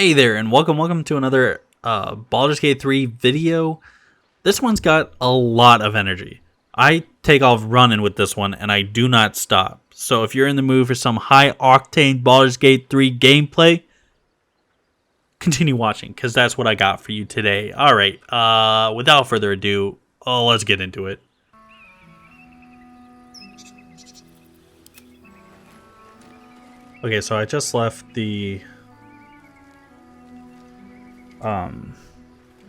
Hey there, and welcome to another Baldur's Gate 3 video. This one's got a lot of energy. I take off running with this one, and I do not stop. So if you're in the mood for some high-octane Baldur's Gate 3 gameplay, continue watching, because that's what I got for you today. Alright, without further ado, let's get into it. Okay, so I just left the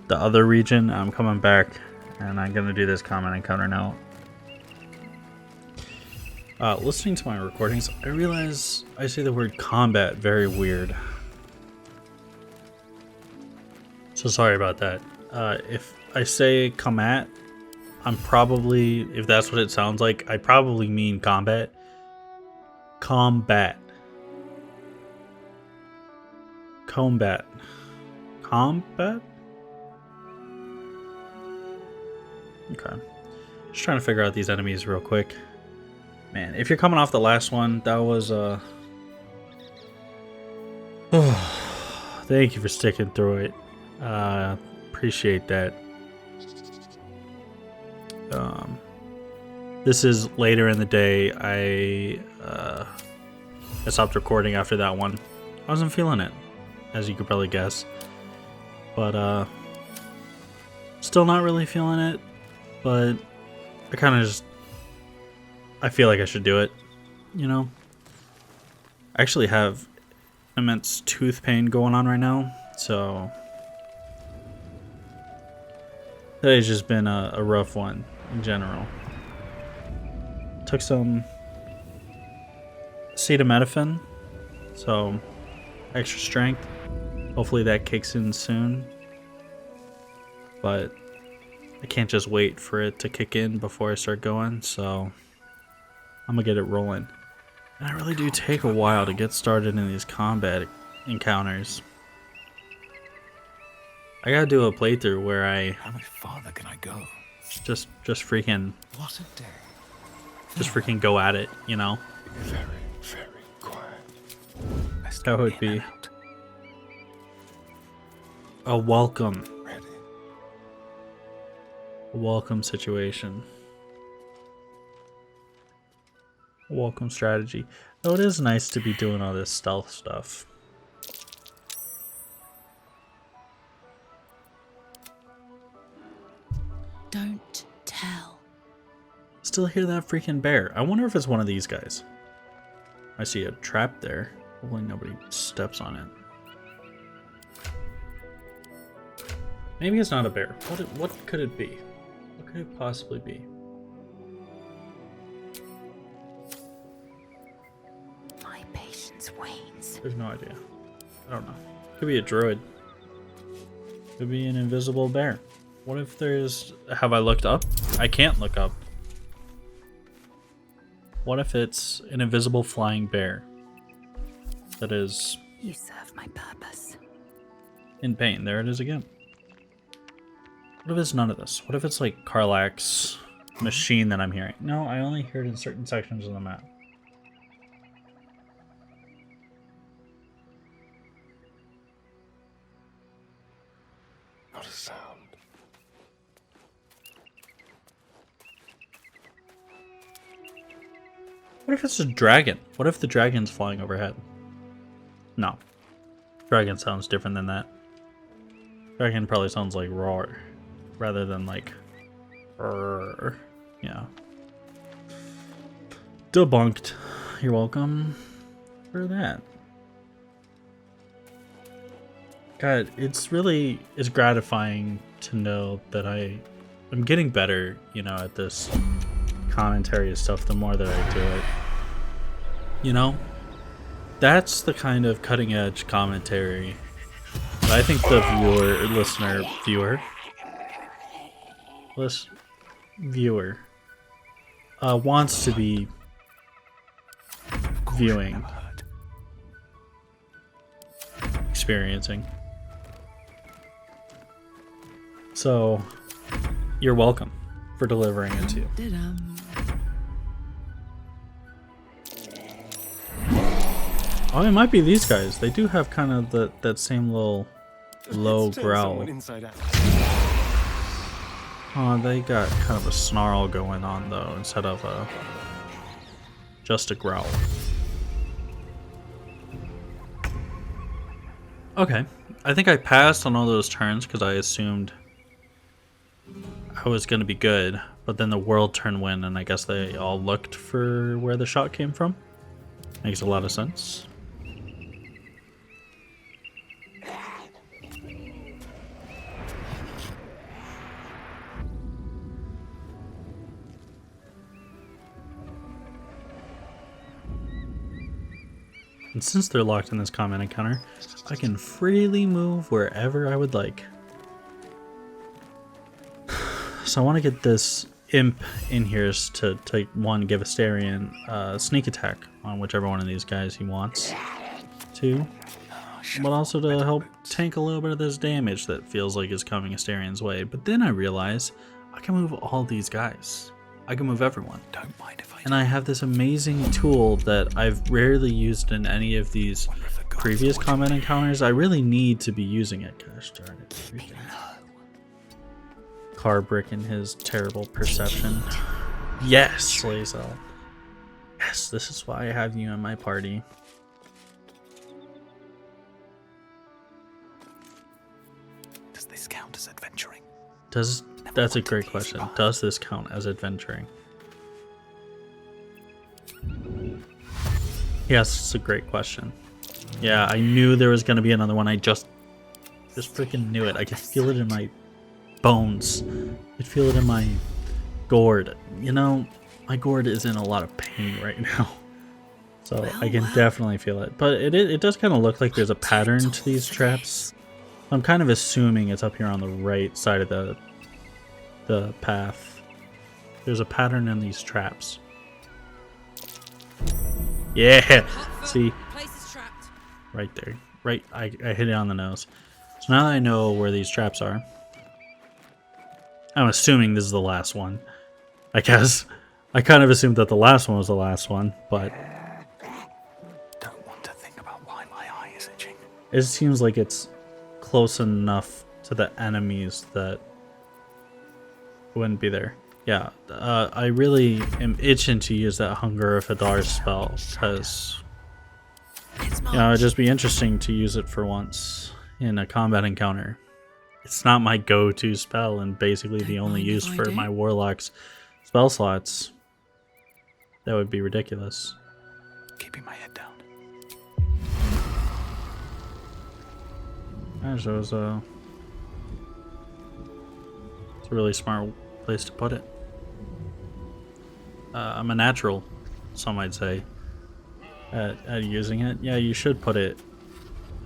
other region. I'm coming back and I'm gonna do this common encounter now. Listening to my recordings, I realize I say the word combat very weird, so sorry about that. If I say combat, I'm probably, if that's what it sounds like, I probably mean combat. Combat. Combat. Okay. Just trying to figure out these enemies real quick. Man, if you're coming off the last one, that was thank you for sticking through it. Appreciate that. This is later in the day. I stopped recording after that one. I wasn't feeling it, as you could probably guess. But still not really feeling it, but I kind of just, I feel like I should do it, you know? I actually have immense tooth pain going on right now, so today's just been a rough one in general. Took some acetaminophen, so extra strength. Hopefully that kicks in soon, but I can't just wait for it to kick in before I start going, so I'm gonna get it rolling. And I really do take a while to get started in these combat encounters. I gotta do a playthrough where How much farther can I go? just freaking What a day. freaking go at it, you know? Very, very quiet. Best That would in be and out. a welcome Ready. Situation. A welcome strategy. Though it is nice to be doing all this stealth stuff. Don't tell. Still hear that freaking bear. I wonder if it's one of these guys. I see a trap there. Hopefully nobody steps on it. Maybe it's not a bear. What could it be? What could it possibly be? My patience wanes. There's no idea. I don't know. Could be a druid. Could be an invisible bear. What if there's... Have I looked up? I can't look up. What if it's an invisible flying bear that is You serve my purpose. in pain? There it is again. What if it's none of this? What if it's like Karlach's machine that I'm hearing? No, I only hear it in certain sections of the map. Not a sound. What if it's a dragon? What if the dragon's flying overhead? No. Dragon sounds different than that. Dragon probably sounds like roar rather than like rrr. Yeah. Debunked. You're welcome for that. God, it's gratifying to know that I'm getting better, you know, at this commentary and stuff the more that I do it. You know? That's the kind of cutting edge commentary that I think the viewer wants to be viewing, experiencing. So, you're welcome for delivering it to you. Oh, it might be these guys. They do have kind of that same little low Let's turn growl. someone inside out. Oh, they got kind of a snarl going on though, instead of just a growl. Okay, I think I passed on all those turns because I assumed I was gonna be good, but then the world turned wind, and I guess they all looked for where the shot came from. Makes a lot of sense. And since they're locked in this combat encounter, I can freely move wherever I would like. So I want to get this imp in here to one, give Astarion sneak attack on whichever one of these guys he wants to, but also to help tank a little bit of this damage that feels like is coming Astarion's way. But then I realize I can move all these guys. I can move everyone. Don't mind if I And I have this amazing tool that I've rarely used in any of these previous combat encounters. I really need to be using it. Gosh darn it. Freaking Carbrick and his terrible perception. Yes, Lae'zel. Yes, this is why I have you in my party. Does this count as adventuring? That's a great question. Does this count as adventuring? Yes, it's a great question. Yeah, I knew there was gonna be another one. I just freaking knew it. I could feel it in my bones. I could feel it in my gourd. You know, my gourd is in a lot of pain right now. So I can definitely feel it. But it does kind of look like there's a pattern to these traps. I'm kind of assuming it's up here on the right side of the path. There's a pattern in these traps. Yeah, see? Right there. Right, I hit it on the nose. So now that I know where these traps are, I'm assuming this is the last one. I guess. I kind of assumed that the last one was the last one, but Don't want to think about why my eye is itching. it seems like it's close enough to the enemies that it wouldn't be there. Yeah, I really am itching to use that Hunger of Hadar spell, because it'd just be interesting to use it for once in a combat encounter. It's not my go-to spell and basically the only use for my warlock's spell slots. That would be ridiculous. Keeping my head down. Actually, it's a really smart place to put it. I'm a natural, some might say, at using it. Yeah, you should put it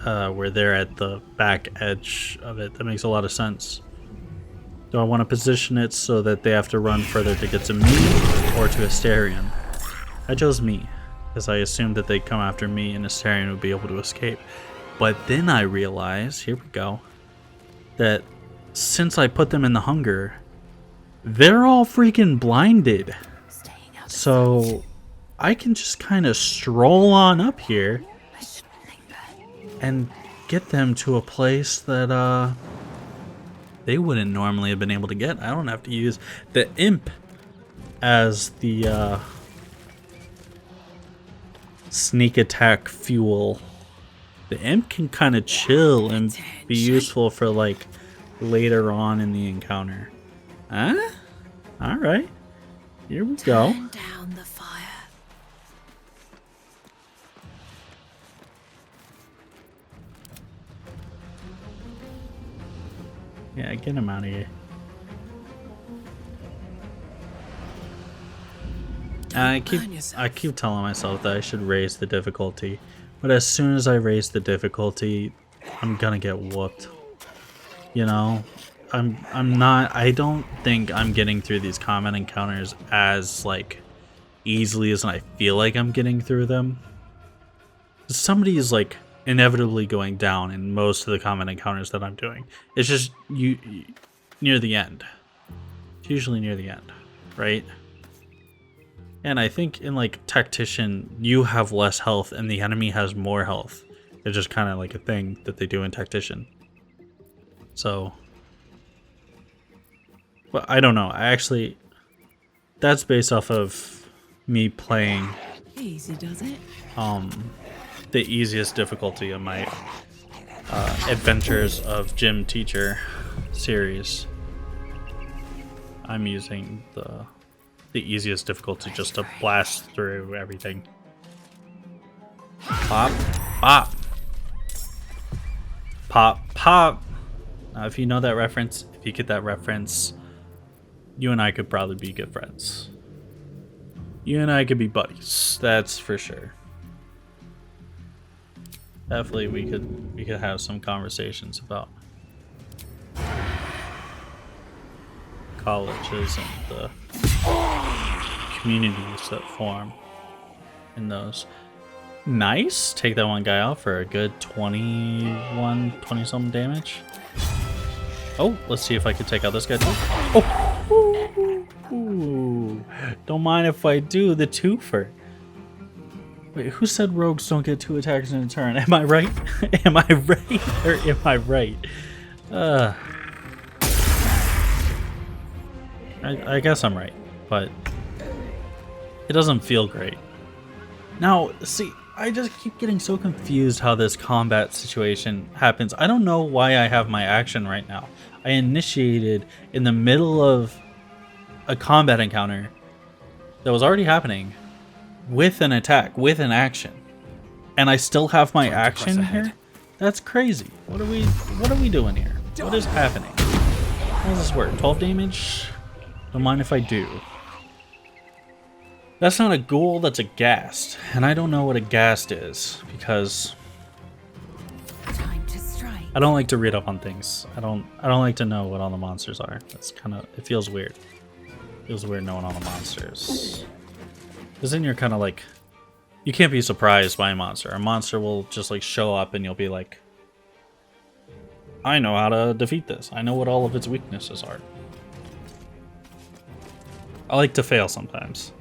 where they're at the back edge of it. That makes a lot of sense. Do I want to position it so that they have to run further to get to me or to Astarion? I chose me, because I assumed that they'd come after me and Astarion would be able to escape. But then I realized, here we go, that since I put them in the hunger, they're all freaking blinded. So I can just kind of stroll on up here and get them to a place that they wouldn't normally have been able to get. I don't have to use the imp as the sneak attack fuel. The imp can kind of chill and be useful for like later on in the encounter. Huh? Alright. Here we go. Turn down the fire. Yeah, get him out of here. I keep telling myself that I should raise the difficulty, but as soon as I raise the difficulty, I'm gonna get whooped. You know, I don't think I'm getting through these combat encounters as like easily as I feel like I'm getting through them. Somebody is like inevitably going down in most of the combat encounters that I'm doing. It's just you near the end. It's usually near the end, right? And I think in like Tactician, you have less health and the enemy has more health. It's just kind of like a thing that they do in Tactician. So, but I don't know. I actually, that's based off of me playing Easy does it. the easiest difficulty of my Adventures of Gym Teacher series. I'm using the easiest difficulty just to blast through everything. Pop, pop, pop, pop. Now, if you know that reference, if you get that reference, you and I could probably be good friends. You and I could be buddies. That's for sure. Definitely, we could have some conversations about colleges and the communities that form in those. Nice. Take that one guy out for a good 20 something damage. Oh, let's see if I can take out this guy too. Oh, ooh. Don't mind if I do. The twofer. Wait, who said rogues don't get 2 attacks in a turn? Am I right? Am I right? Or am I right? I guess I'm right, but it doesn't feel great. Now, see, I just keep getting so confused how this combat situation happens. I don't know why I have my action right now. I initiated in the middle of a combat encounter that was already happening with an attack, with an action. And I still have my action here? That's crazy. What are we doing here? What is happening? How does this work? 12 damage? Don't mind if I do. That's not a ghoul, that's a ghast. And I don't know what a ghast is, because Time to strike. I don't like to read up on things. I don't like to know what all the monsters are. That's kinda, it feels weird. It feels weird knowing all the monsters. Because then you're kinda like, you can't be surprised by a monster. A monster will just like show up and you'll be like, I know how to defeat this. I know what all of its weaknesses are. I like to fail sometimes.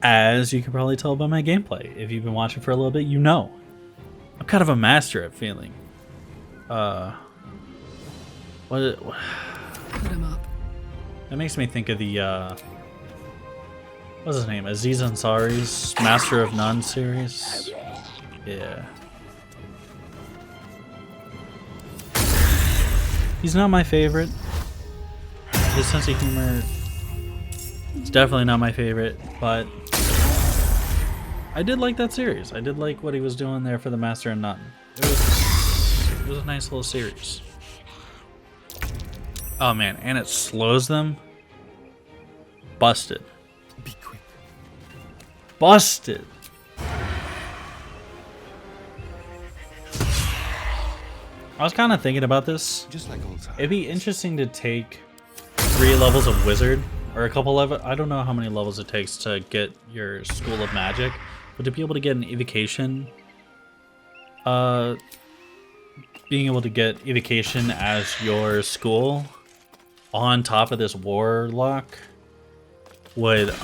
As you can probably tell by my gameplay. If you've been watching for a little bit, you know. I'm kind of a master at failing. What? Put him up. That makes me think of the, what's his name? Aziz Ansari's Master of None series. Yeah. He's not my favorite. His sense of humor is definitely not my favorite, but I did like that series. I did like what he was doing there for the Master of None. It was a nice little series. Oh man, and it slows them. Busted. Be quick. Busted. I was kind of thinking about this. Just like old times. It'd be interesting to take 3 levels of wizard, or a couple of, I don't know how many levels it takes to get your School of Magic, but to be able to get an evocation, being able to get evocation as your school on top of this warlock would that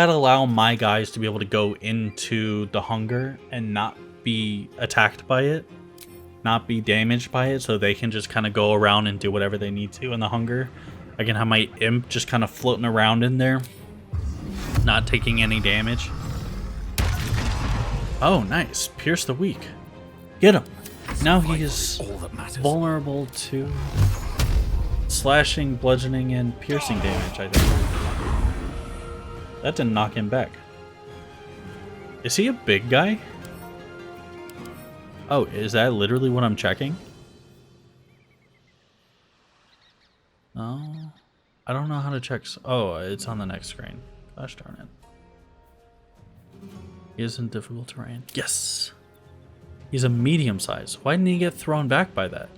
allow my guys to be able to go into the hunger and not be attacked by it, not be damaged by it, so they can just kind of go around and do whatever they need to in the hunger? I can have my imp just kind of floating around in there, not taking any damage. Oh, nice. Pierce the weak. Get him. Now he is vulnerable to slashing, bludgeoning, and piercing damage, I think. That didn't knock him back. Is he a big guy? Oh, is that literally what I'm checking? Oh, I don't know how to check. Oh, it's on the next screen. Gosh darn it. He is in difficult terrain. Yes! He's a medium size. Why didn't he get thrown back by that?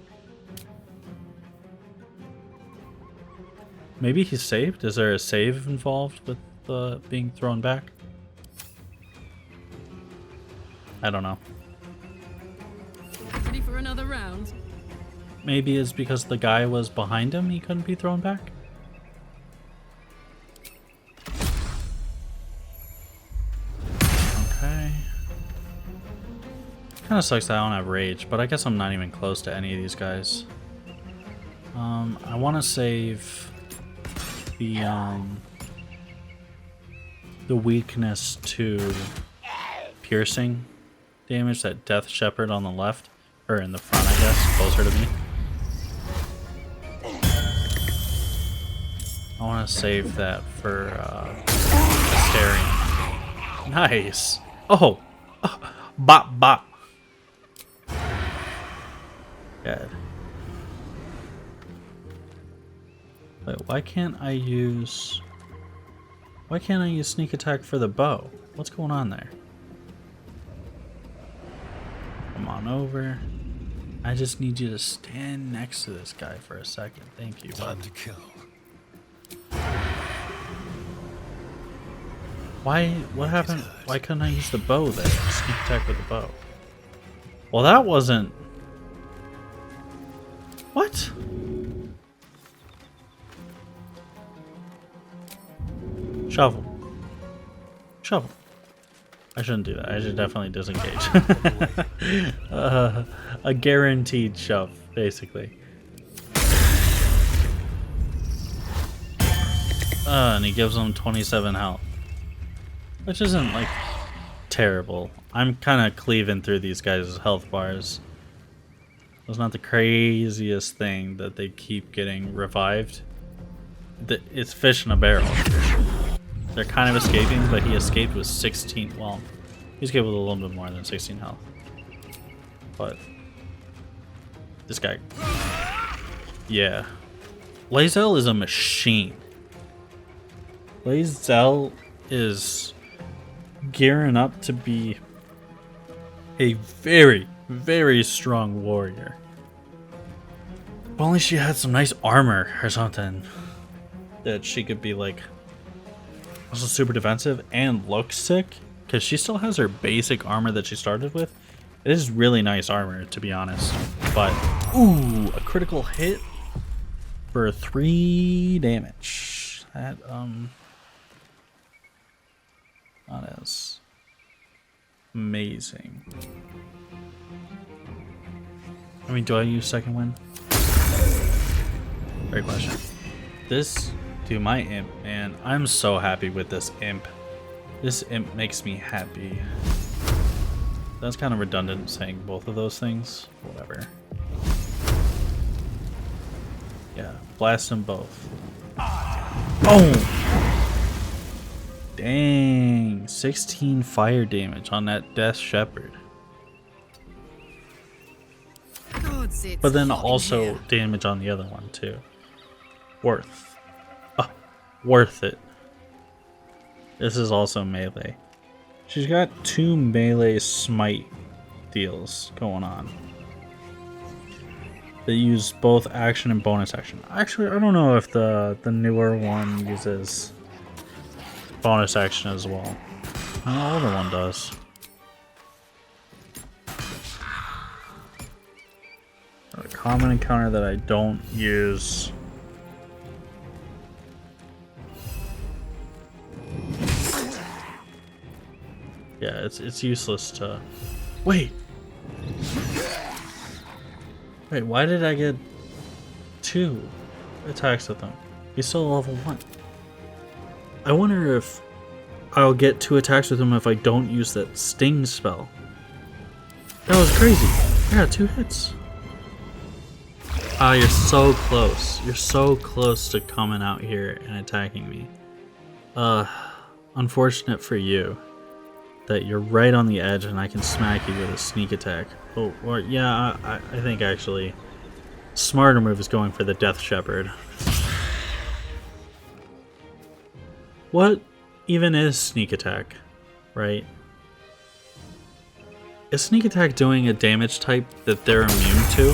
Maybe he's saved? Is there a save involved with being thrown back? I don't know. Ready for another round? Maybe it's because the guy was behind him, he couldn't be thrown back? kind of sucks that I don't have rage, but I guess I'm not even close to any of these guys. I want to save the weakness to piercing damage, that Death Shepherd on the left, or in the front, I guess, closer to me. I want to save that for Astarion. Nice. Oh, bop bop. Good. Wait, why can't I use sneak attack for the bow? What's going on there? Come on over. I just need you to stand next to this guy for a second. Thank you, bud. Time to kill. What happened? Why couldn't I use the bow there? Sneak attack with the bow. Well, that wasn't... What? Shovel. Shovel. I shouldn't do that. I should definitely disengage. A guaranteed shove, basically. And he gives them 27 health. Which isn't, like, terrible. I'm kind of cleaving through these guys' health bars. It's not the craziest thing that they keep getting revived. It's fish in a barrel. They're kind of escaping, but he escaped with 16. Well, he escaped with a little bit more than 16 health. But this guy, yeah, Lae'zel is a machine. Lae'zel is gearing up to be a very, very strong warrior. If only she had some nice armor or something that she could be like also super defensive and look sick, because she still has her basic armor that she started with. It is really nice armor, to be honest. But ooh, a critical hit for 3 damage. That that is amazing. I mean, do I use second wind? Great question. This, dude, my imp, man, I'm so happy with this imp. This imp makes me happy. That's kind of redundant saying both of those things. Whatever. Yeah, blast them both. Oh! Dang, 16 fire damage on that Death Shepherd. But then also damage on the other one too. Worth it. This is also melee. She's got 2 melee smite deals going on. They use both action and bonus action. Actually, I don't know if the newer one uses bonus action as well. The older one does. A common encounter that I don't use. Yeah, it's useless to... Wait, why did I get 2 attacks with him? He's still level 1. I wonder if I'll get 2 attacks with him if I don't use that sting spell. That was crazy. I got 2 hits. Ah, you're so close. You're so close to coming out here and attacking me. Unfortunate for you that you're right on the edge and I can smack you with a sneak attack. Oh, or yeah, I think actually smarter move is going for the Death Shepherd. What even is sneak attack, right? Is sneak attack doing a damage type that they're immune to?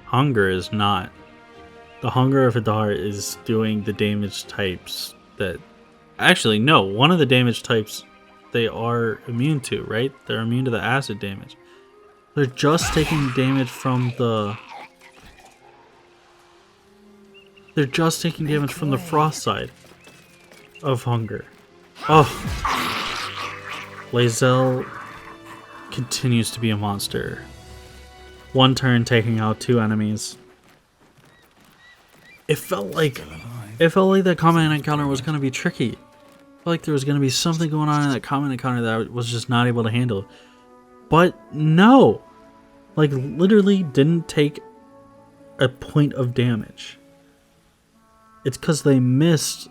Hunger is not. The Hunger of Hadar is doing the damage types that... Actually, no. One of the damage types they are immune to, right? They're immune to the acid damage. They're just taking damage from the... They're just taking damage from the frost side of Hunger. Oh. Lae'zel continues to be a monster. One turn taking out 2 enemies. It felt like that combat encounter was going to be tricky. I felt like there was going to be something going on in that combat encounter that I was just not able to handle. But no! Like, literally didn't take a point of damage. It's because they missed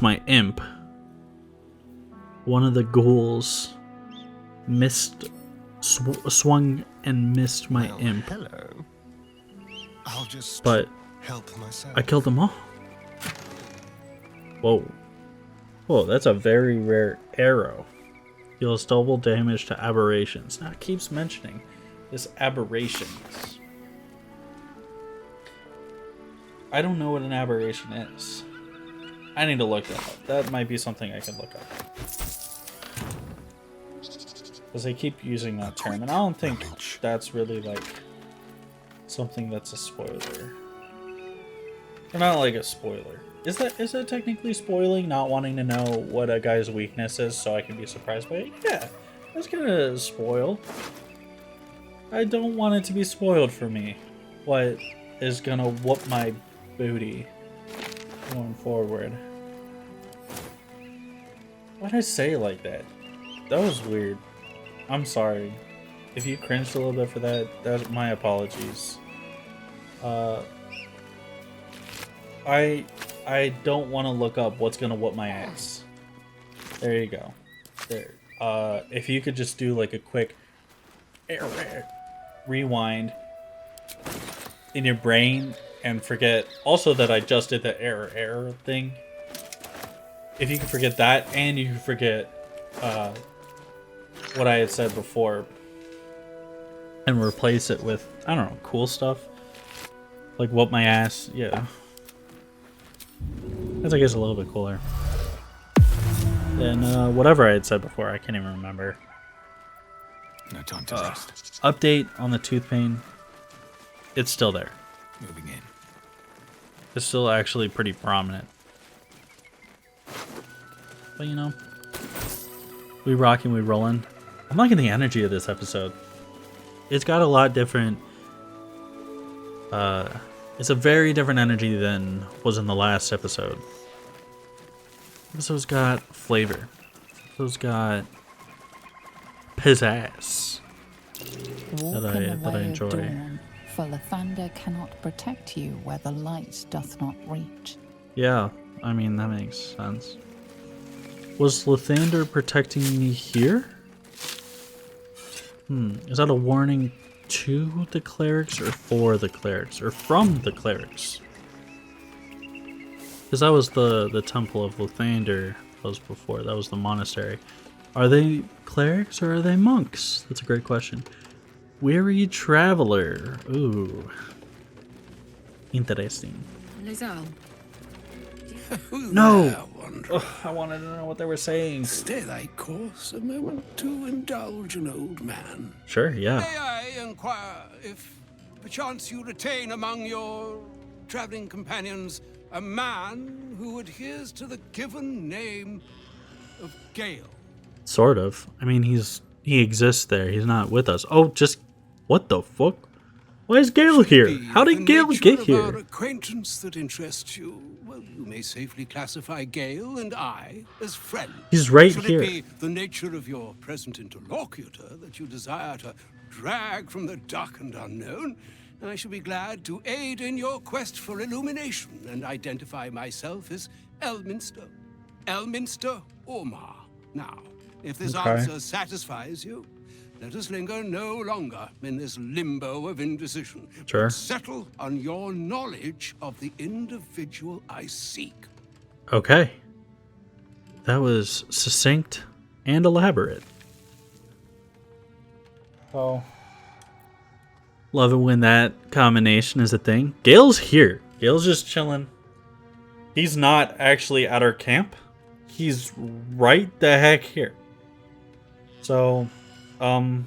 my imp. One of the ghouls swung and missed my imp. Hello. I'll just But help myself. I killed them all. Whoa. Whoa, that's a very rare arrow. Deals double damage to aberrations. Now it keeps mentioning this aberrations. I don't know what an aberration is. I need to look that up. That might be something I can look up. Because they keep using that term, and I don't think that's really like something that's a spoiler. Or not like a spoiler. Is that technically spoiling, not wanting to know what a guy's weakness is so I can be surprised by it? Yeah, that's gonna spoil. I don't want it to be spoiled for me. What is gonna whoop my booty going forward? Why'd I say it like that? That was weird. I'm sorry. If you cringed a little bit for that, that's my apologies. I don't want to look up what's gonna whoop my ass. There you go. There. If you could just do like a quick rewind in your brain and forget also that I just did the error thing. If you can forget that and you can forget what I had said before and replace it with, I don't know, cool stuff. Like whoop my ass, yeah. That's I guess a little bit cooler than whatever I had said before. I can't even remember. No time to rest. Update on the tooth pain. It's still there. Moving in. It's still actually pretty prominent. But you know, we rocking, we rolling. I'm liking the energy of this episode. It's got a lot different. It's a very different energy than was in the last episode. Episode's got flavor. Episode's got pizzazz. Walk that in the I way enjoy. of dawn, for Lathander cannot protect you where the light doth not reach. Yeah, I mean, that makes sense. Was Lathander protecting me here? Is that a warning to the clerics or for the clerics? Or from the clerics? Because that was the temple of Lathander was before. That was the monastery. Are they clerics or are they monks? That's a great question. Weary traveler. Ooh. Interesting. Lizelle. No! Ugh, I wanted to know what they were saying. Stay thy course a moment to indulge an old man. Sure, yeah. May I inquire if perchance you retain among your traveling companions a man who adheres to the given name of Gale? Sort of. I mean, he exists there. He's not with us. Oh, just what the fuck? Why is Gale here? How did Gale get Our here? acquaintance that interests you. Well, you may safely classify Gale and I as friends. He's right Should here. it be the nature of your present interlocutor that you desire to drag from the dark and unknown, I shall be glad to aid in your quest for illumination and identify myself as Elminster. Elminster Ormar. Now, if this Okay. answer satisfies you, let us linger no longer in this limbo of indecision. Sure. But settle on your knowledge of the individual I seek. Okay. That was succinct and elaborate. Oh. Love it when that combination is a thing. Gale's here. Gale's just chilling. He's not actually at our camp. He's right the heck here. So, why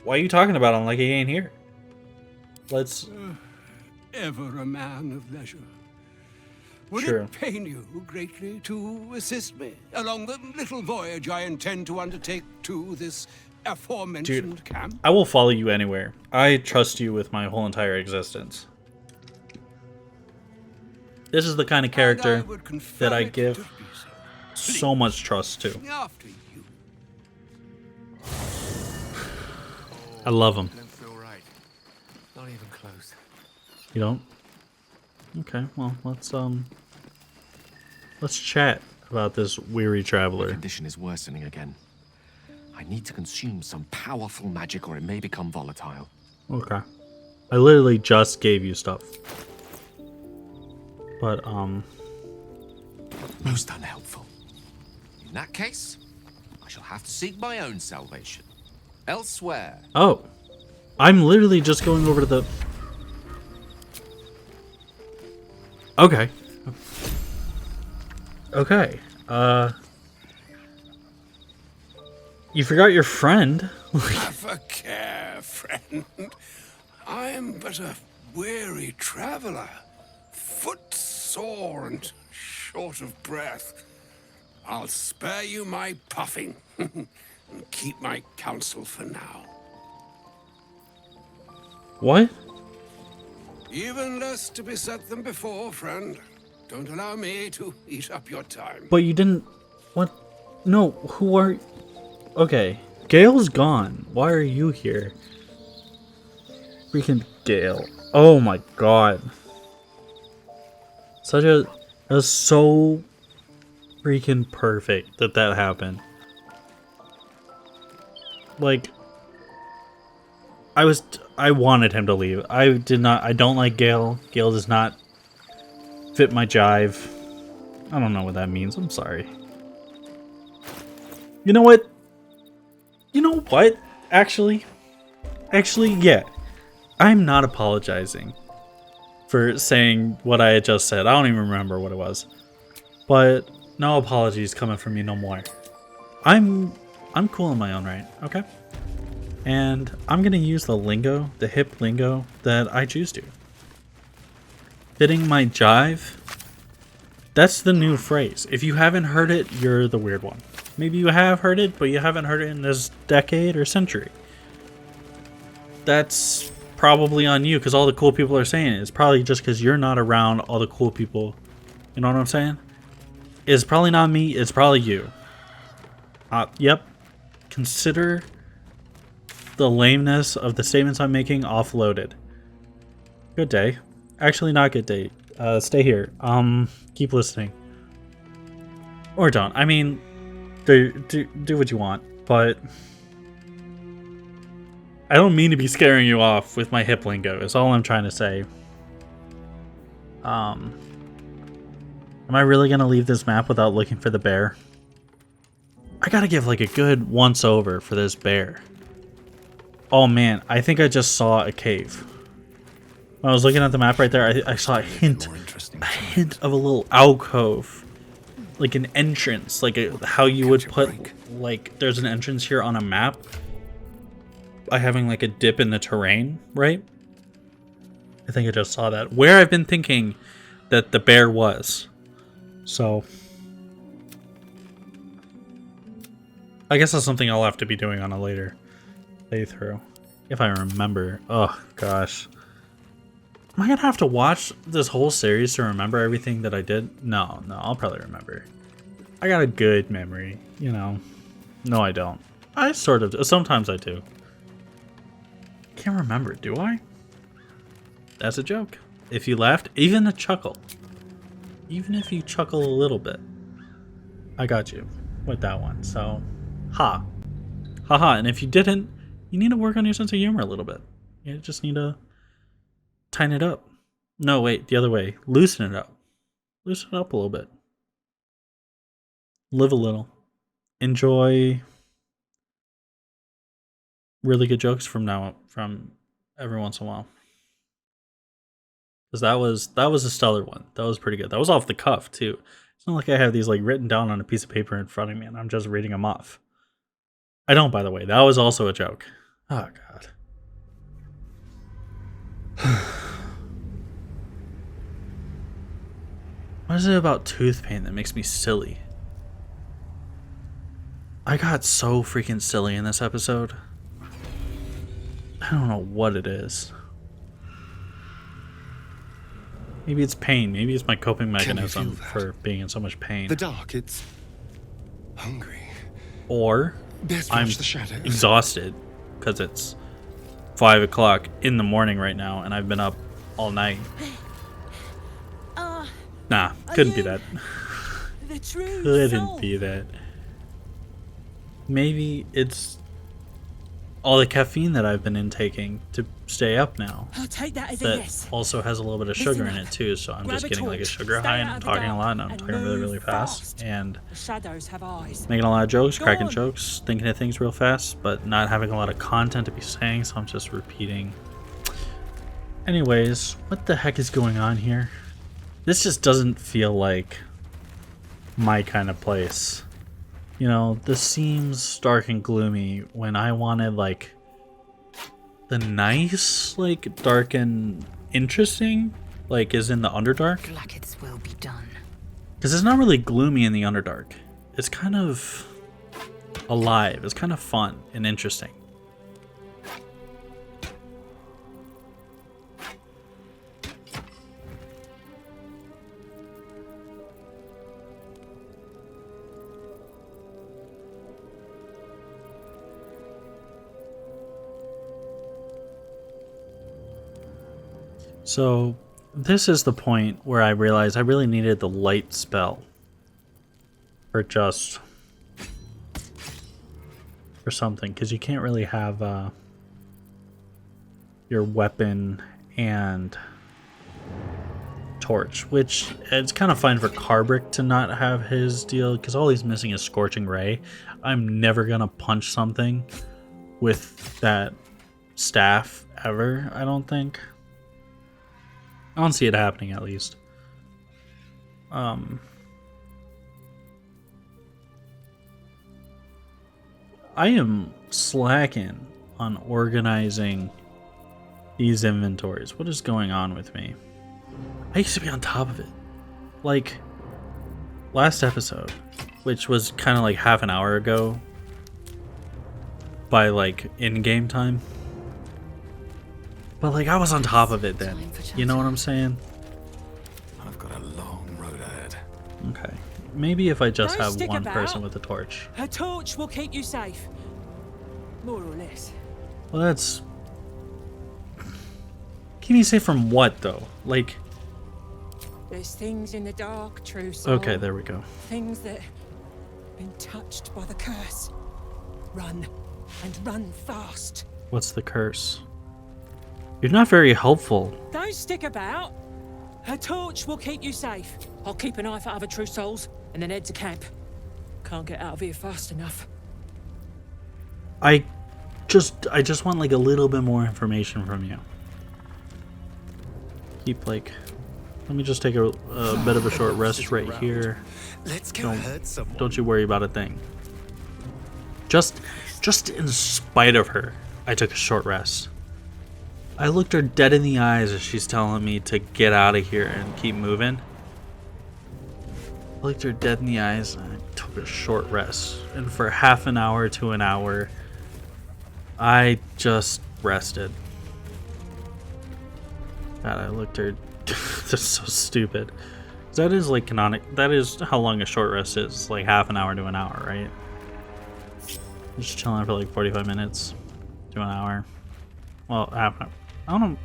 are you talking about him like he ain't here? Let's... Ever a man of leisure. Would Sure. it pain you greatly to assist me along the little voyage I intend to undertake to this aforementioned camp? I will follow you anywhere. I trust you with my whole entire existence. This is the kind of And I character would confirm that I it to give be so. so much trust to. After you. I love him. Don't feel right. Not even close. You don't? Okay, well, let's chat about this weary traveler. Condition is worsening again. I need to consume some powerful magic or it may become volatile. Okay. I literally just gave you stuff. But, Most unhelpful. In that case, I shall have to seek my own salvation. Elsewhere. oh. I'm literally just going over to the... Okay. Okay. You forgot your friend. Have a care, friend. I am but a weary traveler, footsore and short of breath. I'll spare you my puffing and keep my counsel for now. What? Even less to beset than before, friend. Don't allow me to eat up your time. But you didn't... What? No, who are... Okay. Gale's gone. Why are you here? Freaking Gale. Oh my god. It was so freaking perfect that happened. Like... I wanted him to leave. I don't like Gale. Gale does not fit my jive. I don't know what that means. I'm sorry. You know what? You know what? Actually, yeah. I'm not apologizing for saying what I had just said. I don't even remember what it was. But no apologies coming from me no more. I'm cool in my own right, okay? And I'm gonna use the lingo, the hip lingo that I choose to. Fitting my jive. That's the new phrase. If you haven't heard it, you're the weird one. Maybe you have heard it, but you haven't heard it in this decade or century. That's probably on you, because all the cool people are saying it. It's probably just because you're not around all the cool people. You know what I'm saying? It's probably not me, it's probably you. Yep. Consider the lameness of the statements I'm making offloaded. Good day. Actually, not good day. Stay here. Keep listening. Or don't. I mean, do what you want, but I don't mean to be scaring you off with my hip lingo. Is all I'm trying to say. Am I really gonna leave this map without looking for the bear? I gotta give like a good once over for this bear. Oh man, I think I just saw a cave. When I was looking at the map right there, I saw a hint of a little alcove. Like an entrance, like how you would put, like, there's an entrance here on a map by having like a dip in the terrain, right? I think I just saw that. Where I've been thinking that the bear was. So I guess that's something I'll have to be doing on a later playthrough. If I remember. Oh, gosh. Am I gonna have to watch this whole series to remember everything that I did? No, I'll probably remember. I got a good memory, you know. No, I don't. I sort of do. Sometimes I do. Can't remember, do I? That's a joke. If you laughed, even a chuckle. Even if you chuckle a little bit. I got you with that one, so... Ha. Haha, and if you didn't, you need to work on your sense of humor a little bit. You just need to tighten it up. No, wait, the other way. Loosen it up. Loosen it up a little bit. Live a little. Enjoy really good jokes from every once in a while. Because that was a stellar one. That was pretty good. That was off the cuff too. It's not like I have these like written down on a piece of paper in front of me and I'm just reading them off. I don't, by the way. That was also a joke. Oh god. What is it about tooth pain that makes me silly? I got so freaking silly in this episode. I don't know what it is. Maybe it's pain. Maybe it's my coping mechanism for being in so much pain. The dark, it's hungry. Or Best I'm watch the shadows. exhausted because it's 5 o'clock in the morning right now and I've been up all night. Nah, couldn't be that. The true Couldn't be that. Maybe it's all the caffeine that I've been intaking to stay up now. I'll take that as a That yes. also has a little bit of Listen sugar in up. it too, so I'm Grab just a getting like a torch. sugar Stay high out and I'm of the talking a dark lot and I'm and talking really, really move fast fast. and The shadows have eyes. making a lot of jokes, Go cracking on. jokes, thinking of things real fast, but not having a lot of content to be saying, so I'm just repeating. Anyways, what the heck is going on here? This just doesn't feel like my kind of place. You know, this seems dark and gloomy when I wanted like the nice, like dark and interesting, like is in the Underdark. Blackets will be done. Because it's not really gloomy in the Underdark. It's kind of alive. It's kind of fun and interesting. So this is the point where I realized I really needed the light spell. Or just for something, because you can't really have your weapon and torch, which it's kind of fine for Carbrick to not have his deal, because all he's missing is Scorching Ray. I'm never gonna punch something with that staff ever, I don't think. I don't see it happening, at least. I am slacking on organizing these inventories. What is going on with me? I used to be on top of it. Like, last episode, which was kind of like half an hour ago by, like, in-game time. But, like, I was on top of it then. You know what I'm saying? I've got a long road ahead. Okay. Maybe if I just Don't have stick one about. person with a torch. A torch will keep you safe. More or less. Well, that's... Keep me safe from what, though? Like... There's things in the dark, true soul. Okay, there we go. Things that been touched by the curse. Run, and run fast. What's the curse? You're not very helpful. Don't stick about. A torch will keep you safe. I'll keep an eye for other true souls, and then head to camp. Can't get out of here fast enough. I just want like a little bit more information from you. Keep like... Let me just take a bit of a short rest right here. Let's go hurt someone. Don't you worry about a thing. Just in spite of her, I took a short rest. I looked her dead in the eyes as she's telling me to get out of here and keep moving. I looked her dead in the eyes and I took a short rest. And for half an hour to an hour, I just rested. God, I looked her... That's so stupid. That is like canonic. That is how long a short rest is. Like half an hour to an hour, right? Just chilling for like 45 minutes to an hour. Well, half an hour. I don't know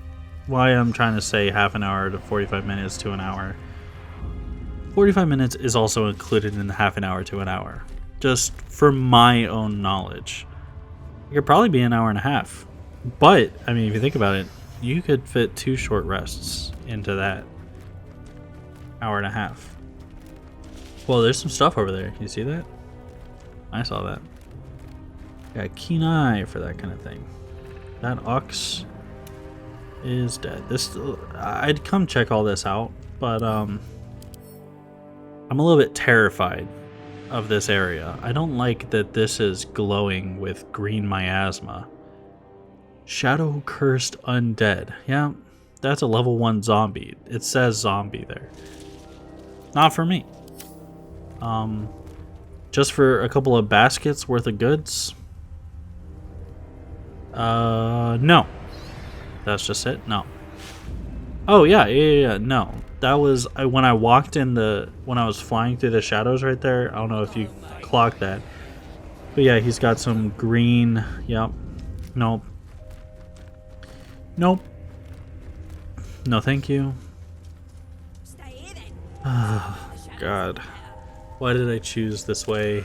why I'm trying to say half an hour to 45 minutes to an hour. 45 minutes is also included in the half an hour to an hour. Just for my own knowledge. It could probably be an hour and a half. But, I mean, if you think about it, you could fit 2 short rests into that hour and a half. Well, there's some stuff over there. Can you see that? I saw that. Got a keen eye for that kind of thing. That ox is dead. I'd come check all this out, but I'm a little bit terrified of this area. I don't like that this is glowing with green miasma. Shadow cursed undead. Yeah, that's a level 1 zombie. It says zombie there. Not for me. Just for a couple of baskets worth of goods? No. That's just it? No. Oh, yeah, no. That was when I walked in when I was flying through the shadows right there. I don't know if you clocked that. But yeah, he's got some green. Yep. Nope. Nope. No, thank you. Oh, God. Why did I choose this way?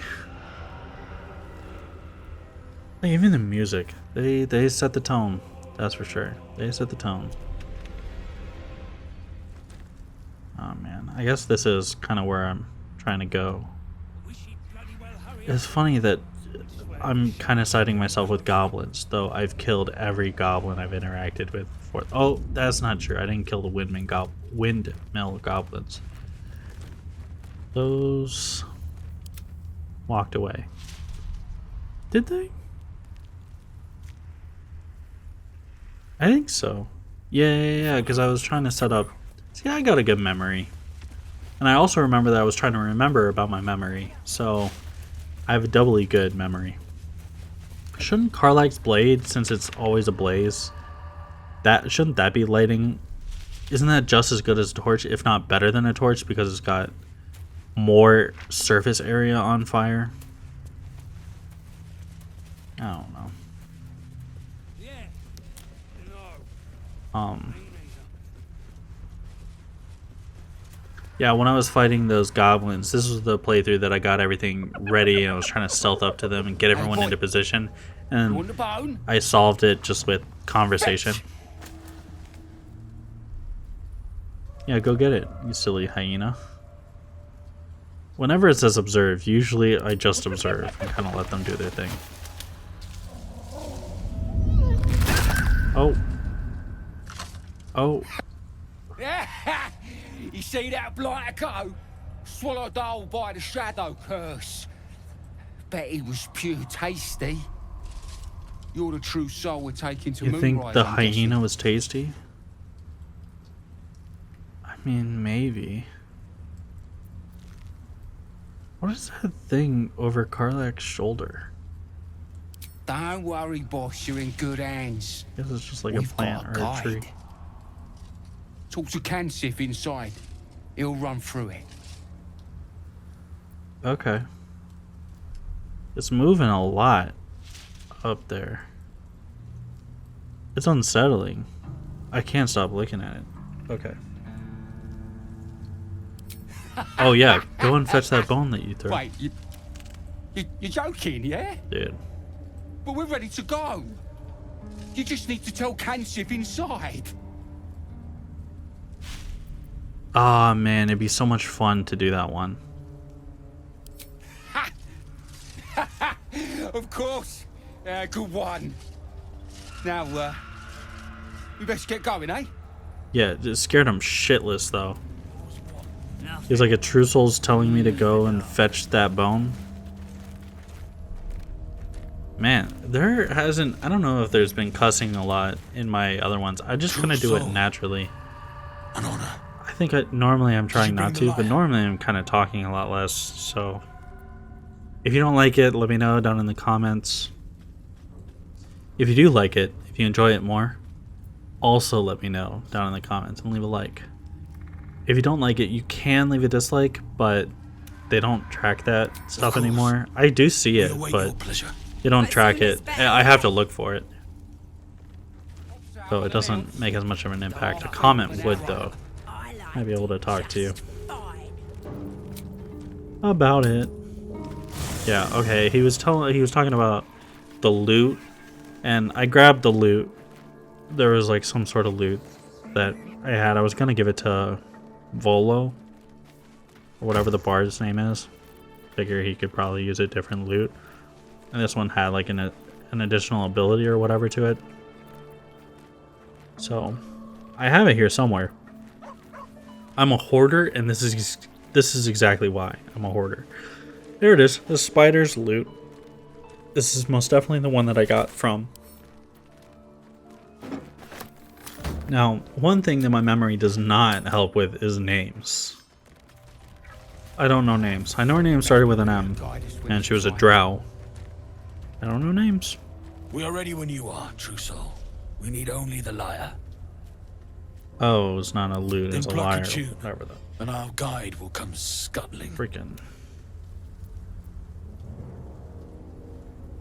Like, even the music. They set the tone. That's for sure. They set the tone. Oh, man. I guess this is kind of where I'm trying to go. It's funny that I'm kind of siding myself with goblins, though I've killed every goblin I've interacted with before. Oh, that's not true. I didn't kill the windmill goblins. Those walked away. Did they? I think so. Yeah, because I was trying to set up... See, I got a good memory. And I also remember that I was trying to remember about my memory, so I have a doubly good memory. Shouldn't Karlach's blade, since it's always ablaze, shouldn't that be lighting? Isn't that just as good as a torch, if not better than a torch, because it's got more surface area on fire? I don't know. Yeah, when I was fighting those goblins, this was the playthrough that I got everything ready and I was trying to stealth up to them and get everyone into position. And I solved it just with conversation. Yeah, go get it, you silly hyena. Whenever it says observe, usually I just observe and kind of let them do their thing. Oh. Oh. You see that blighter go? Swallowed whole by the shadow curse. Bet he was pure tasty. You're the true soul we're taking to You think Moonrise, the I'm guessing. hyena was tasty? I mean, maybe. What is that thing over Karlach's shoulder? Don't worry, boss. You're in good hands. I guess it's just like We've a plant got or a guide. tree. Talk to Kansif inside. He'll run through it. Okay. It's moving a lot up there. It's unsettling. I can't stop looking at it. Okay. Oh yeah, go and fetch that bone that you threw. Wait, you're joking, yeah? Dude. But we're ready to go. You just need to tell Kansif inside. Ah, man, it'd be so much fun to do that one. Of course. Good one. Now, we best get going, eh? Yeah, it scared him shitless, though. He's like, a true soul's telling me to go and fetch that bone. Man, there hasn't... I don't know if there's been cussing a lot in my other ones. I just kind of do it naturally. An honor. I think normally I'm trying not to, but normally I'm kind of talking a lot less, so... If you don't like it, let me know down in the comments. If you do like it, if you enjoy it more, also let me know down in the comments and leave a like. If you don't like it, you can leave a dislike, but they don't track that stuff anymore. I do see it, but they don't track it. I have to look for it. So it doesn't make as much of an impact. A comment would, though. I'd be able to talk to you about it. Yeah, okay. He was talking about the loot, and I grabbed the loot. There was like some sort of loot that I had. I was gonna give it to Volo, or whatever the bard's name is. Figure he could probably use a different loot, and this one had like an additional ability or whatever to it. So I have it here somewhere. I'm a hoarder, and this is exactly why I'm a hoarder. There it is, the spider's loot. This is most definitely the one that I got from. Now, one thing that my memory does not help with is names. I don't know names. I know her name started with an M, and she was a drow. I don't know names. We are ready when you are, true soul. We need only the lyre. Oh, it's not a lute, Then it's a pluck lyre. a tune, Whatever the and our guide will come scuttling. freaking.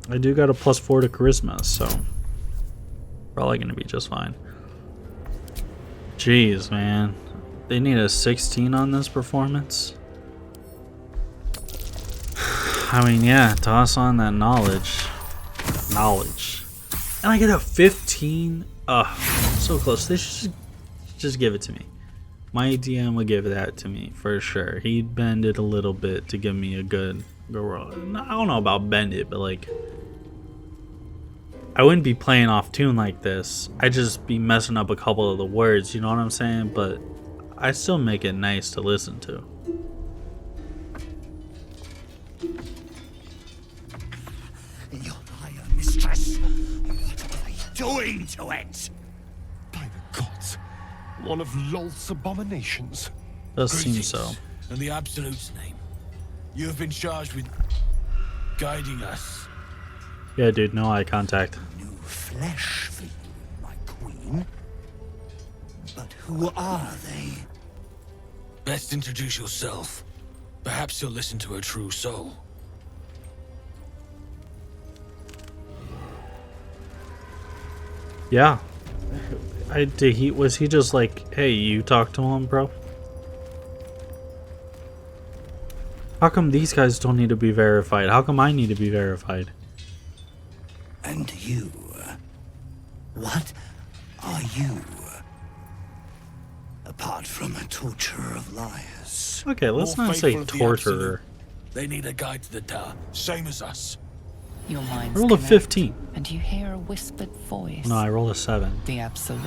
I do got a +4 to charisma, so probably gonna be just fine. Jeez, man. They need a 16 on this performance. I mean, yeah, toss on that knowledge. And I get a 15? Ugh, so close. They should just give it to me. My DM would give that to me, for sure. He'd bend it a little bit to give me a good roll. I don't know about bend it, but like... I wouldn't be playing off tune like this. I'd just be messing up a couple of the words, you know what I'm saying? But I still make it nice to listen to. Your lyre, mistress. What are they doing to it? By the gods, one of Lolth's abominations. Does seem Greetings, so. In the Absolute's name, you have been charged with guiding us. Yeah, dude, no eye contact. New flesh for you, my queen. But who are they? Best introduce yourself. Perhaps you'll listen to a true soul. Yeah. Was he just like, hey, you talk to him, bro? How come these guys don't need to be verified? How come I need to be verified? And you? What are you? Apart from a torturer of liars. Okay, let's More not say faithful of the torturer. They need a guide to the tower, same as us. Your minds Roll a connect, 15. and you hear a whispered voice. No, I roll a 7. The Absolute,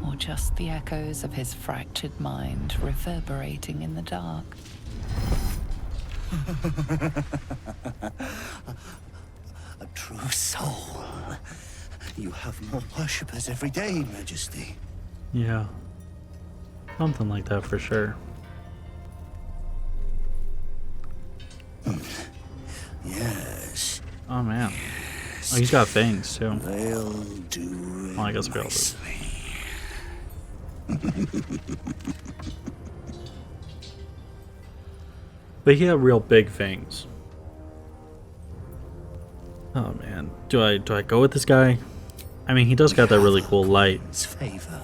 or just the echoes of his fractured mind reverberating in the dark. A true soul. You have more worshippers every day, Majesty. Yeah. Something like that for sure. Yes, Oh, man. Oh, he's got fangs, too. they'll do Well, I guess we all do. nicely. But he had real big fangs. Oh, man. Do I go with this guy? I mean, he does got that really cool light. Queen's favor.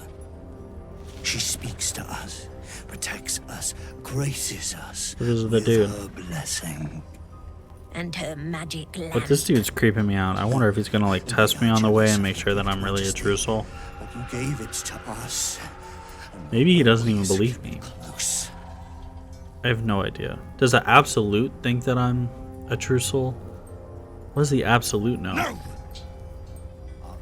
She speaks to us, protects us, graces us. This is the with dude. her blessing. And her magic lamp. But this dude's creeping me out. I wonder if he's gonna like test me on the way and make sure that I'm really a true soul. But you gave it to us. and Maybe he doesn't even always believe keep me. Close. I have no idea. Does the Absolute think that I'm a true soul? What does the Absolute know? Our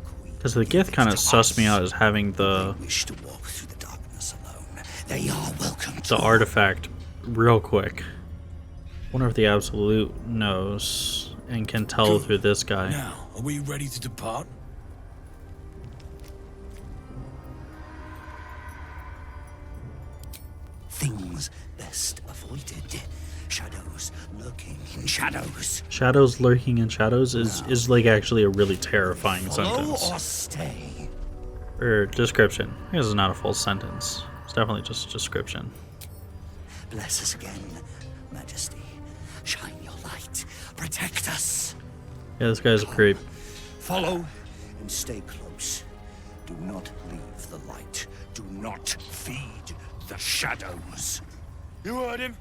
queen Because the gave Gith it kind of to sussed me us. out as having the They wish to walk through the darkness alone. They are welcome the to. artifact real quick. Wonder if the Absolute knows and can tell through this guy. Now, are we ready to depart? Things best avoided. Shadows lurking in shadows. Shadows lurking in shadows is like actually a really terrifying Follow sentence. or stay. Or description. I guess it's not a full sentence. It's definitely just a description. Bless us again, Majesty. Shine your light. Protect us. Yeah, this guy's a creep. Follow and stay close. Do not leave the light. Do not feed the shadows. You heard him.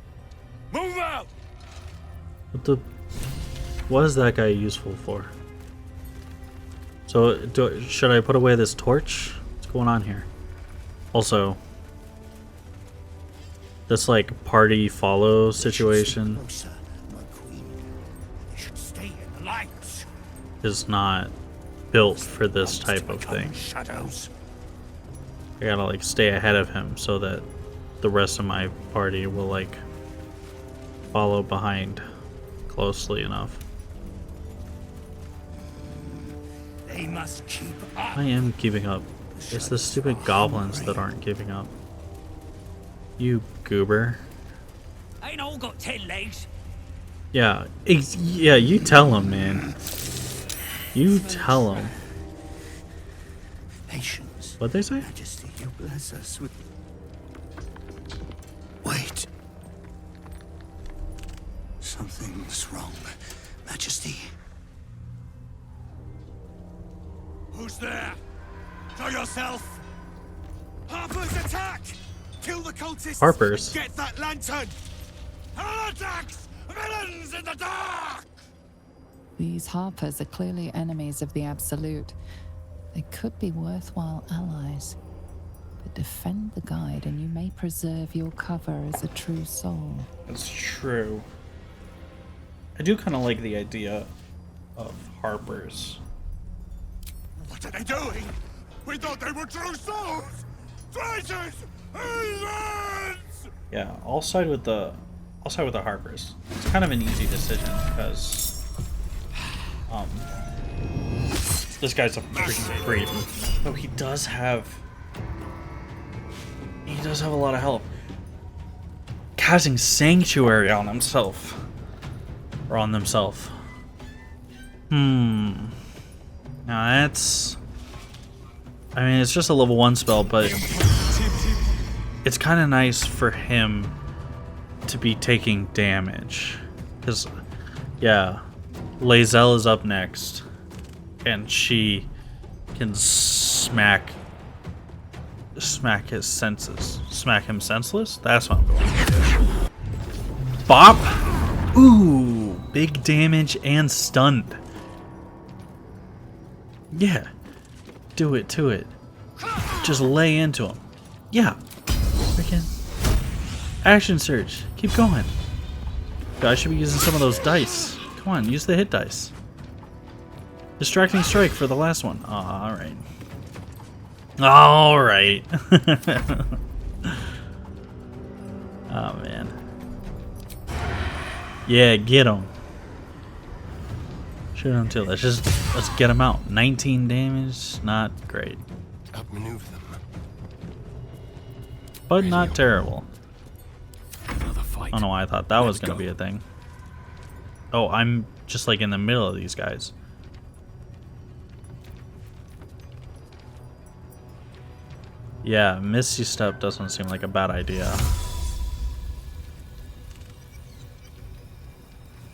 Move out! What is that guy useful for? So, should I put away this torch? What's going on here? Also, this like party follow situation Closer, my queen. They should stay in the light. is not built for this type of thing. Shadows. I gotta like stay ahead of him so that the rest of my party will like follow behind closely enough. They must keep up. I am keeping up. It's the stupid goblins that aren't giving up. You goober. Ain't all got 10 legs. Yeah, yeah, you tell him, man. You tell him. Patience. What'd they say? Majesty, you bless us with... Wait. Something's wrong, Majesty. Who's there? Show yourself! Harper's attack! Kill the cultists! Harper's? Get that lantern! Heretics! Villains in the dark! These Harpers are clearly enemies of the Absolute. They could be worthwhile allies. But defend the guide and you may preserve your cover as a true soul. That's true. I do kind of like the idea of Harper's. What are they doing? We thought they were true souls! Traitors! Heathens! Yeah, I'll side with the Harpers. It's kind of an easy decision because this guy's a freaking creep. Oh, he does have a lot of help. Casting Sanctuary on himself. Or on themselves. Now that's... I mean, it's just a level 1 spell, but it's kind of nice for him to be taking damage. Because, yeah, Lae'zel is up next. And she can smack his senses. Smack him senseless? That's what I'm going for. Bop! Ooh! Big damage and stunned. Yeah. Do it to it. Just lay into him. Yeah. Freaking action surge. Keep going. Guys should be using some of those dice. Come on, use the hit dice. Distracting strike for the last one. Alright. Alright. Oh man. Yeah, get him. Shoot him too. Let's get him out. 19 damage, not great. Outmaneuver them. But not terrible. Another fight. I don't know why I thought that was gonna be a thing. Oh, I'm just like in the middle of these guys. Yeah, Misty Step doesn't seem like a bad idea.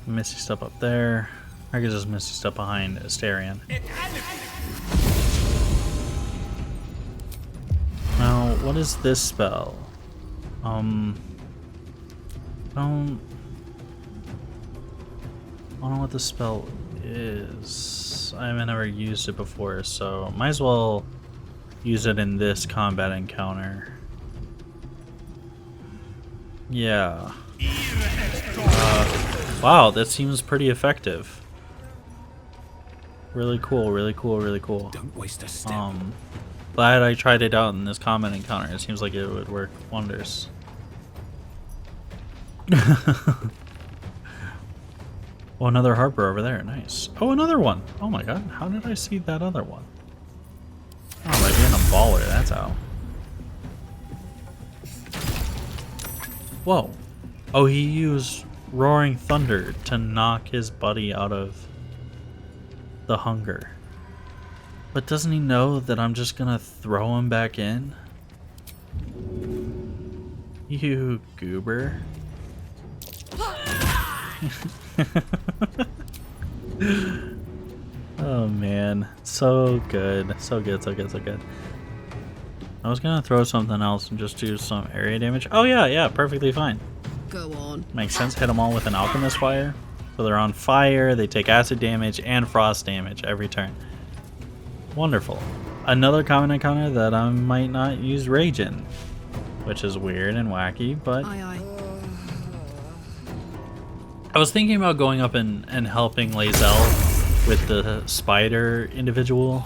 Misty Step up there. I could just Misty Step behind Asterion. Now, what is this spell? I don't know what the spell is. I haven't ever used it before, so might as well use it in this combat encounter. Yeah. Wow, that seems pretty effective. Really cool, really cool, really cool. Don't waste a step. Glad I tried it out in this combat encounter. It seems like it would work wonders. Oh, another Harper over there. Nice. Oh, another one. Oh my god. How did I see that other one? Oh, by being a baller. That's how. Whoa. Oh, he used Roaring Thunder to knock his buddy out of the hunger. But doesn't he know that I'm just gonna throw him back in? You goober. Oh man, so good, so good, so good, so good. I was gonna throw something else and just do some area damage. Oh yeah, perfectly fine. Go on. Makes sense. Hit them all with an alchemist fire, so they're on fire. They take acid damage and frost damage every turn. Wonderful. Another common encounter that I might not use rage in, which is weird and wacky, but Aye, aye. I was thinking about going up and helping Lae'zel with the spider individual,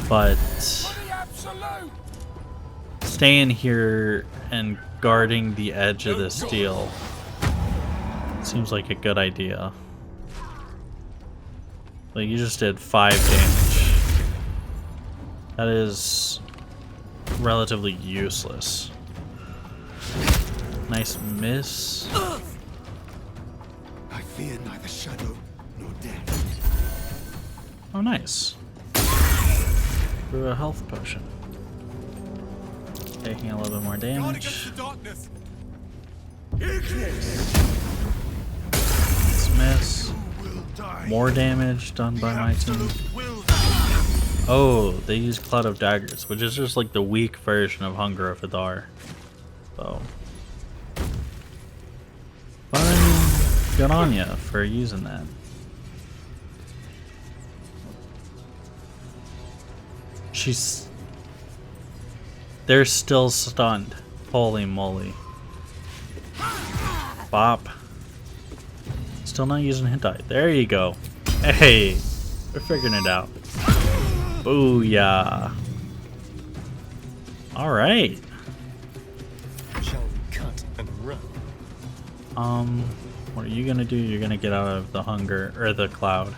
but staying here and guarding the edge of this deal seems like a good idea. Like, you just did 5 damage. That is relatively useless. Nice miss. I fear neither shadow nor death. Oh, nice. Through a health potion. Taking a little bit more damage. Darkness. Miss. More damage done by my team. Oh, they use Cloud of Daggers, which is just like the weak version of Hunger of Hadar. So, but I mean, good on ya for using that. They're still stunned. Holy moly. Bop. Still not using hit die. There you go. Hey, we're figuring it out. Booyah. Alright. Shall we cut and run? What are you gonna do? You're gonna get out of the hunger, or the cloud.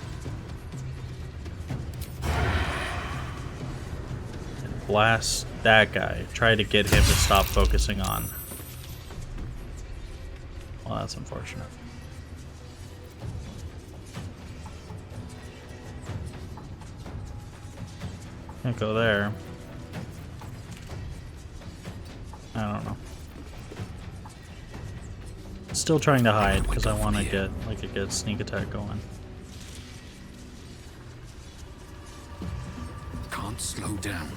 And blast that guy. Try to get him to stop focusing on. Well, that's unfortunate. Can't go there. I don't know. Still trying to hide because I want to get like a good sneak attack going. Can't slow down.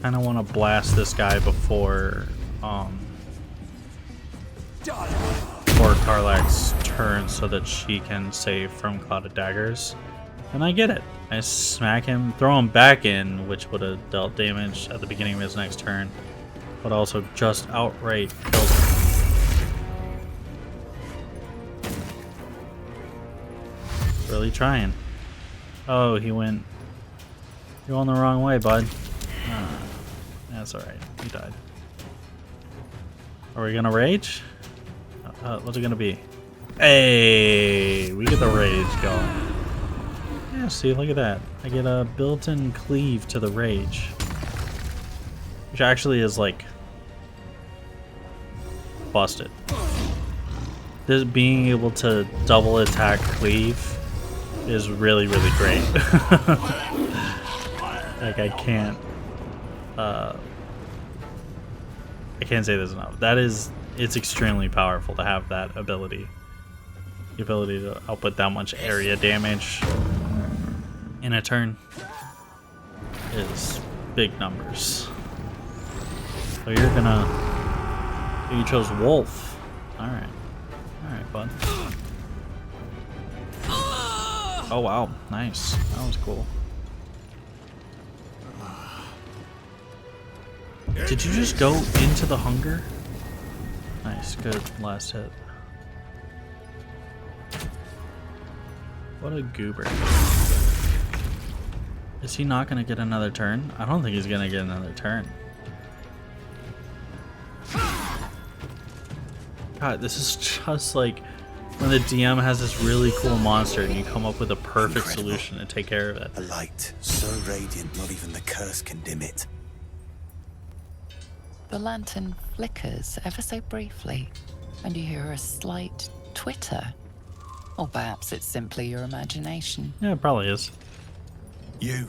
Kind of want to blast this guy before Karlak's turn so that she can save from Cloud of Daggers. And I get it. I smack him, throw him back in, which would have dealt damage at the beginning of his next turn, but also just outright killed him. Really trying. Oh, he went. You're going the wrong way, bud. That's alright. He died. Are we gonna rage? What's it gonna be? Hey, we get the rage going. Yeah, see, look at that. I get a built-in cleave to the rage. Which actually is, like, busted. This being able to double attack cleave is really, really great. Like, I can't say this enough. It's extremely powerful to have that ability. The ability to output that much area damage in a turn is big numbers. So you're gonna... You chose Wolf. Alright. Alright, bud. Oh wow, nice. That was cool. Did you just go into the hunger? Nice, good last hit. What a goober. Is he not going to get another turn? I don't think he's going to get another turn. God, this is just like when the DM has this really cool monster and you come up with a perfect solution to take care of it. A light so radiant not even the curse can dim it. The lantern flickers ever so briefly, and you hear a slight twitter. Or perhaps it's simply your imagination. Yeah, it probably is. You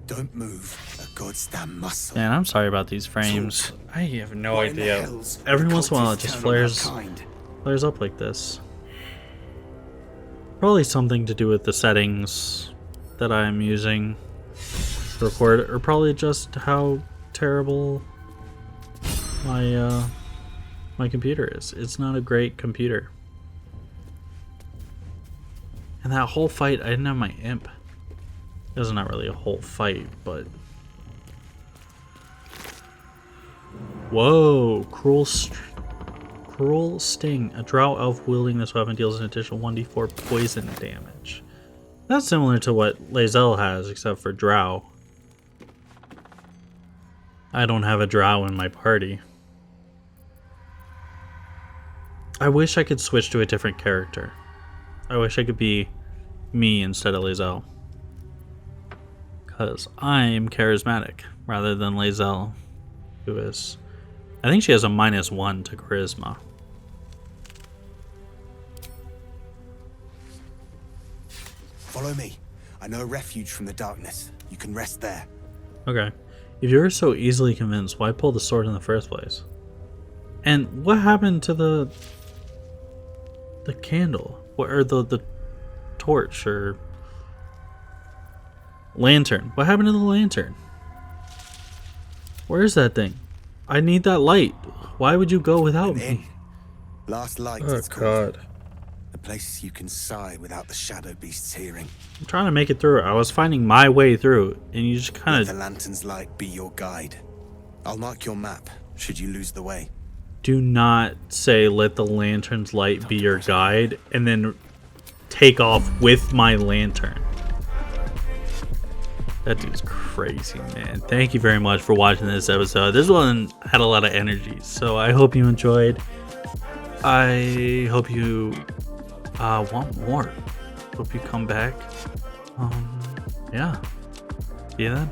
don't move a goddamn muscle. Man, I'm sorry about these frames. I have no idea. Every once in a while it just flares up like this. Probably something to do with the settings that I'm using to record, or probably just how terrible my computer is. It's not a great computer. And that whole fight, I didn't have my imp. It was not really a whole fight, but... Whoa! Cruel Sting. A drow elf wielding this weapon deals an additional 1d4 poison damage. That's similar to what Lae'zel has, except for drow. I don't have a drow in my party. I wish I could switch to a different character. I wish I could be me instead of Lae'zel. Because I'm charismatic, rather than Lae'zel, who is I think she has a -1 to charisma. Follow me. I know a refuge from the darkness. You can rest there. Okay. If you were so easily convinced, why pull the sword in the first place? And what happened to the candle? What, or the torch or lantern? What happened to the lantern? Where is that thing? I need that light. Why would you go without me? Last light, Oh it's called. god. A place you can sigh without the shadow beasts hearing. I'm trying to make it through. I was finding my way through, and you just kind Let the of lantern's light be your guide. I'll mark your map should you lose the way. do not say let the lantern's light be your guide and then take off with my lantern. That dude's crazy, man. Thank you very much for watching this episode. This one had a lot of energy, so I hope you enjoyed. I hope you want more. Hope you come back. Yeah. See you then.